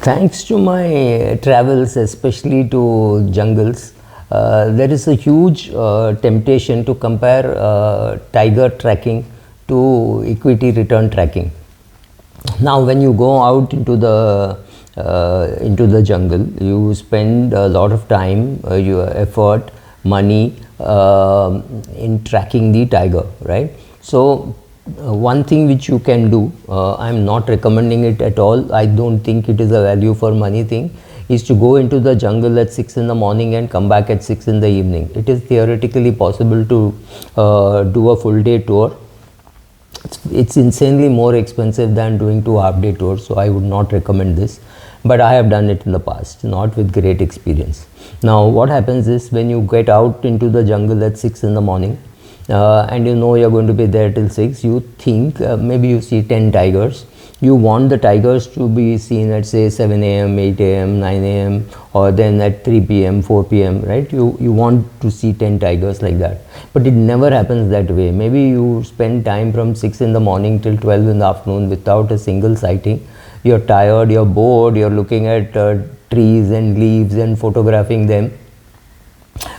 Thanks to my travels, especially to jungles, there is a huge temptation to compare tiger tracking to equity return tracking. Now, when you go out into the jungle, you spend a lot of time, your effort, money in tracking the tiger, right? So one thing which you can do, I'm not recommending it at all, I don't think it is a value for money thing, is to go into the jungle at 6 in the morning and come back at 6 in the evening. It is theoretically possible to do a full day tour. It's insanely more expensive than doing 2 half-day tours, so I would not recommend this. But I have done it in the past, not with great experience. Now, what happens is when you get out into the jungle at 6 in the morning, and you know you're going to be there till 6, you think maybe you see 10 tigers. You want the tigers to be seen at say 7 a.m., 8 a.m., 9 a.m. or then at 3 p.m., 4 p.m., right? You want to see 10 tigers like that. But it never happens that way. Maybe you spend time from 6 in the morning till 12 in the afternoon without a single sighting. You're tired, you're bored, you're looking at trees and leaves and photographing them.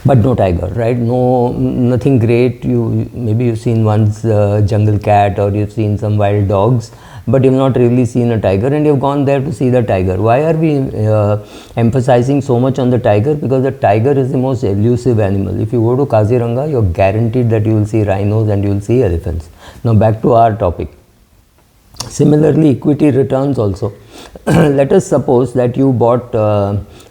But no tiger, right? No, nothing great. Maybe you've seen one's jungle cat, or you've seen some wild dogs, but you've not really seen a tiger, and you've gone there to see the tiger. Why are we emphasizing so much on the tiger? Because the tiger is the most elusive animal. If you go to Kaziranga, you're guaranteed that you will see rhinos and you will see elephants. Now back to our topic. Similarly, equity returns also. Let us suppose that you bought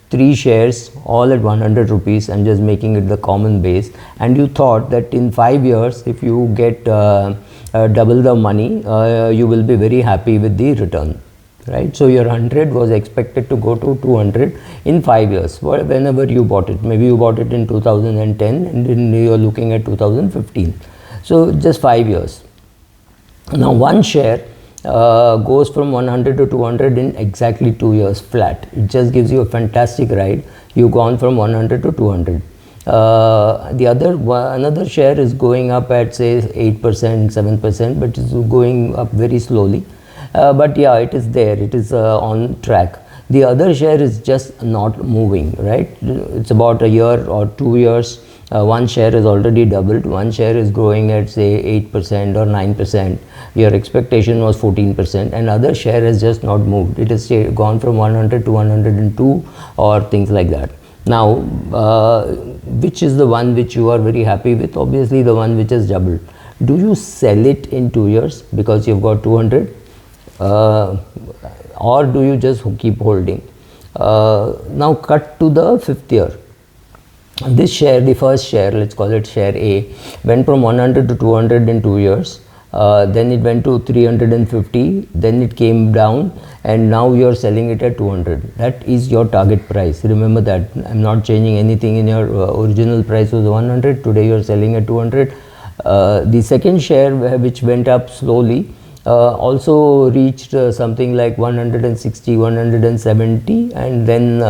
3 shares all at 100 rupees. I'm just making it the common base, and you thought that in 5 years, if you get double the money, you will be very happy with the return, right? So your 100 was expected to go to 200 in 5 years, whenever you bought it. Maybe you bought it in 2010 and then you're looking at 2015. So just 5 years. Now one share goes from 100 to 200 in exactly 2 years flat. It just gives you a fantastic ride. You've gone from 100 to 200. Another share is going up at say 8%, 7%, but it's going up very slowly. But yeah, it is there. It is on track. The other share is just not moving, right? It's about a year or 2 years. One share is already doubled. One share is growing at say 8% or 9%. Your expectation was 14%. Another share has just not moved. It has gone from 100 to 102 or things like that. Now, which is the one which you are very happy with? Obviously, the one which has doubled. Do you sell it in 2 years because you've got 200? Or do you just keep holding? Now, cut to the 5th year. This share, the first share, let's call it share A, went from 100 to 200 in 2 years. Then it went to 350, then it came down, and now you're selling it at 200. That is your target price. Remember that. I'm not changing anything in your original price was 100. Today you're selling at 200. The second share, which went up slowly, also reached something like 160, 170, and then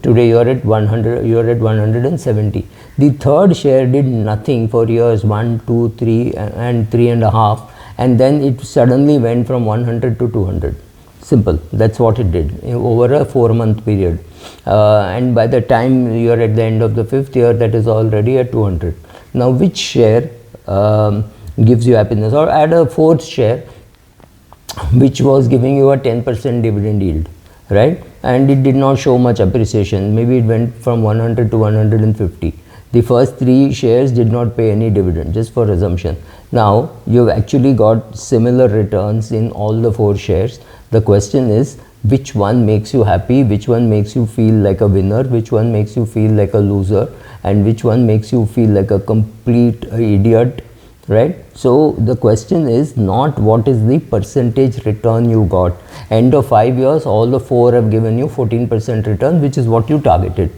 today you're at 100. You're at 170. The third share did nothing for years 1, 2, 3, and 3.5, and then it suddenly went from 100 to 200. Simple. That's what it did over a 4-month period. And by the time you're at the end of the 5th year, that is already at 200. Now, which share gives you happiness? Or add a 4th share which was giving you a 10% dividend yield, right? And it did not show much appreciation. Maybe it went from 100 to 150. The first 3 shares did not pay any dividend, just for assumption. Now you've actually got similar returns in all the 4 shares. The question is, which one makes you happy, which one makes you feel like a winner, which one makes you feel like a loser, and which one makes you feel like a complete idiot, right? So the question is not what is the percentage return you got. End of 5 years, all the 4 have given you 14% return, which is what you targeted.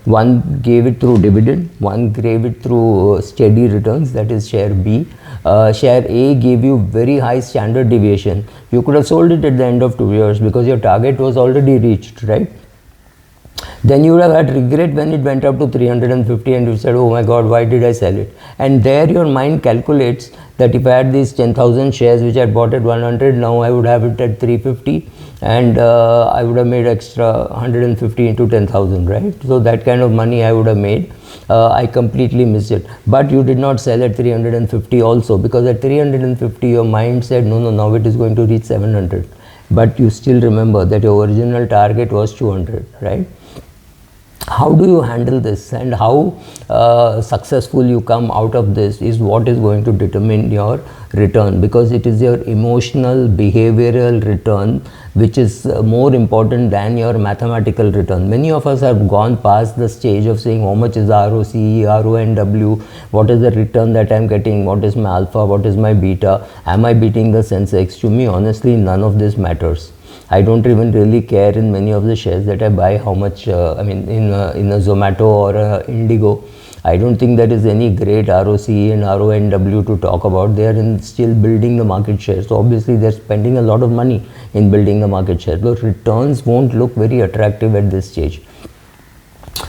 One gave it through dividend, one gave it through steady returns, that is share B. Share A gave you very high standard deviation. You could have sold it at the end of 2 years because your target was already reached, right? Then you would have had regret when it went up to 350 and you said, oh my god, why did I sell it? And there your mind calculates that if I had these 10,000 shares which I bought at 100, now I would have it at 350, and I would have made extra 150 into 10,000, right? So that kind of money I would have made. I completely missed it. But you did not sell at 350 also, because at 350 your mind said, no, now it is going to reach 700. But you still remember that your original target was 200, right? How do you handle this, and how successful you come out of this is what is going to determine your return, because it is your emotional behavioral return which is more important than your mathematical return. Many of us have gone past the stage of saying how much is ROCE, RONW, what is the return that I am getting, what is my alpha, what is my beta, am I beating the Sensex? To me, honestly, none of this matters. I don't even really care in many of the shares that I buy how much, I mean in a Zomato or a Indigo, I don't think there is any great ROCE and RONW to talk about. They are still building the market share. So obviously they are spending a lot of money in building the market share. The returns won't look very attractive at this stage.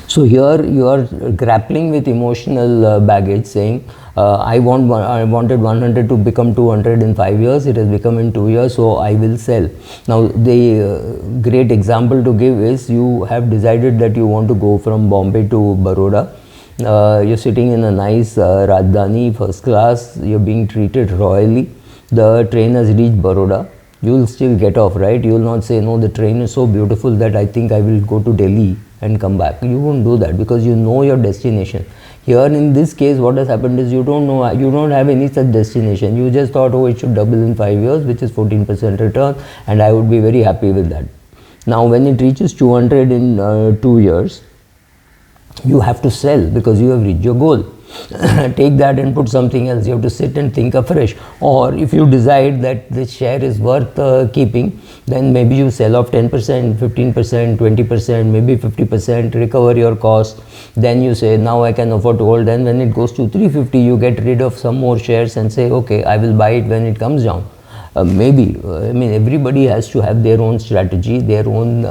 So here you are grappling with emotional baggage, saying I wanted 100 to become 200 in 5 years, it has become in 2 years, so I will sell. Now the great example to give is, you have decided that you want to go from Bombay to Baroda. You're sitting in a nice Rajdhani first class, you're being treated royally, the train has reached Baroda. You will still get off, right? You will not say, no, the train is so beautiful that I think I will go to Delhi and come back. You won't do that, because you know your destination. Here in this case, what has happened is, you don't know, you don't have any such destination. You just thought, oh, it should double in 5 years, which is 14% return, and I would be very happy with that. Now when it reaches 200 in 2 years, you have to sell because you have reached your goal. Take that and put something else. You have to sit and think afresh. Or if you decide that this share is worth keeping, then maybe you sell off 10%, 15%, 20%, maybe 50%, recover your cost. Then you say, now I can afford to hold. Then when it goes to 350, you get rid of some more shares and say, okay, I will buy it when it comes down. I mean, everybody has to have their own strategy, their own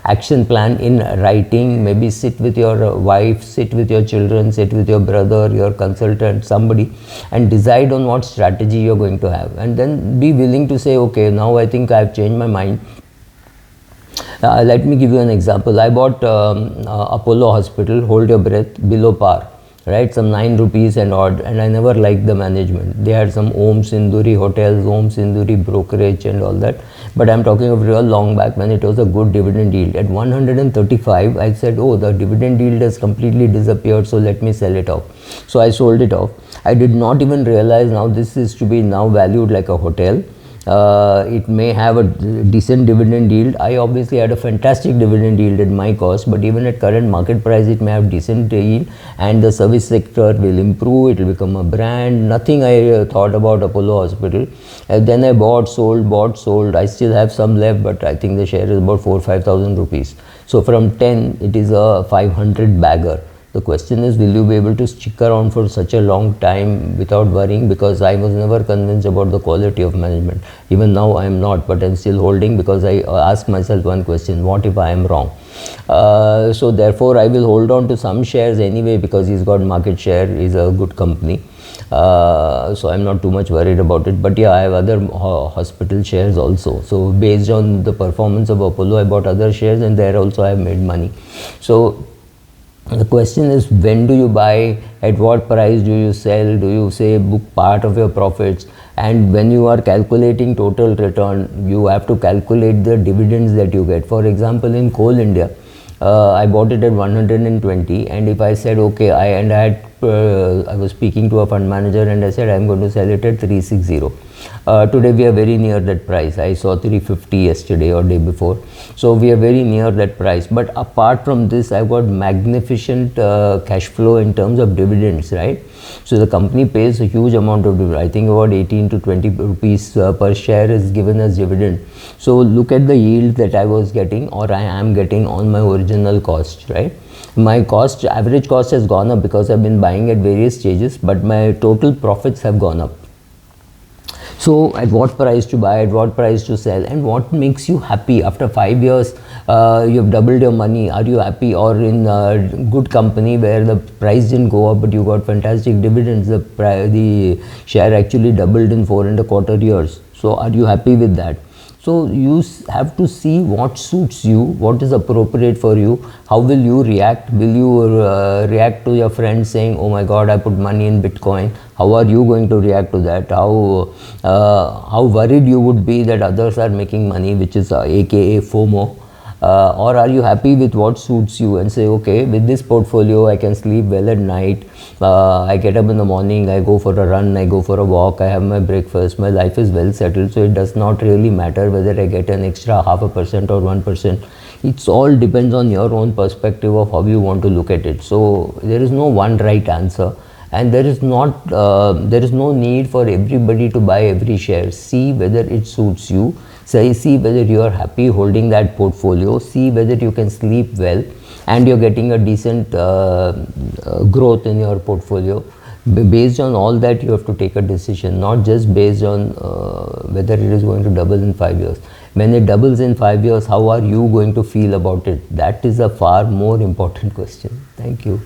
action plan in writing. Maybe sit with your wife, sit with your children, sit with your brother, your consultant, somebody, and decide on what strategy you're going to have, and then be willing to say, okay, now I think I've changed my mind. Let me give you an example. I bought Apollo Hospital, hold your breath, below par, right, some 9 rupees and odd, and I never liked the management. They had some Om Sinduri hotels, Om Sinduri brokerage and all that, but I'm talking of real long back when it was a good dividend yield. At 135, I said, oh, the dividend yield has completely disappeared, so let me sell it off. So I sold it off. I did not even realize now this is to be now valued like a hotel. It may have a decent dividend yield. I obviously had a fantastic dividend yield at my cost, but even at current market price, it may have decent yield, and the service sector will improve, it will become a brand. Nothing I thought about Apollo Hospital. Then I bought, sold. I still have some left, but I think the share is about 4,000-5,000 rupees. So from 10, it is a 500 bagger. The question is, will you be able to stick around for such a long time without worrying? Because I was never convinced about the quality of management. Even now I am not, but I am still holding because I ask myself one question: what if I am wrong? So therefore I will hold on to some shares anyway, because he's got market share, is a good company. So I'm not too much worried about it. But yeah, I have other hospital shares also. So based on the performance of Apollo, I bought other shares, and there also I have made money. So the question is, when do you buy, at what price do you sell, do you say book part of your profits? And when you are calculating total return, you have to calculate the dividends that you get. For example, in Coal India, I bought it at 120, and if I said, okay, I was speaking to a fund manager and I said I'm going to sell it at 360. Today we are very near that price. I saw 350 yesterday or day before. So we are very near that price. But apart from this, I got magnificent cash flow in terms of dividends, right? So the company pays a huge amount of dividend. I think about 18 to 20 rupees per share is given as dividend. So look at the yield that I was getting, or I am getting, on my original cost, right? My cost, average cost, has gone up because I've been buying at various stages, but my total profits have gone up. So at what price to buy, at what price to sell, and what makes you happy after 5 years? You have doubled your money. Are you happy? Or in good company where the price didn't go up but you got fantastic dividends, the share actually doubled in 4.25 years. So are you happy with that? So you have to see what suits you, what is appropriate for you. How will you react? Will you react to your friends saying, oh my god, I put money in Bitcoin? How are you going to react to that? How worried you would be that others are making money, which is aka FOMO. Or are you happy with what suits you and say, okay, with this portfolio I can sleep well at night, I get up in the morning, I go for a run, I go for a walk, I have my breakfast, my life is well settled, so it does not really matter whether I get an extra 0.5% or 1%. It's all depends on your own perspective of how you want to look at it. So there is no one right answer, and there is no need for everybody to buy every share. See whether it suits you. So see whether you are happy holding that portfolio, see whether you can sleep well and you're getting a decent growth in your portfolio. Based on all that, you have to take a decision, not just based on whether it is going to double in 5 years. When it doubles in 5 years, how are you going to feel about it? That is a far more important question. Thank you.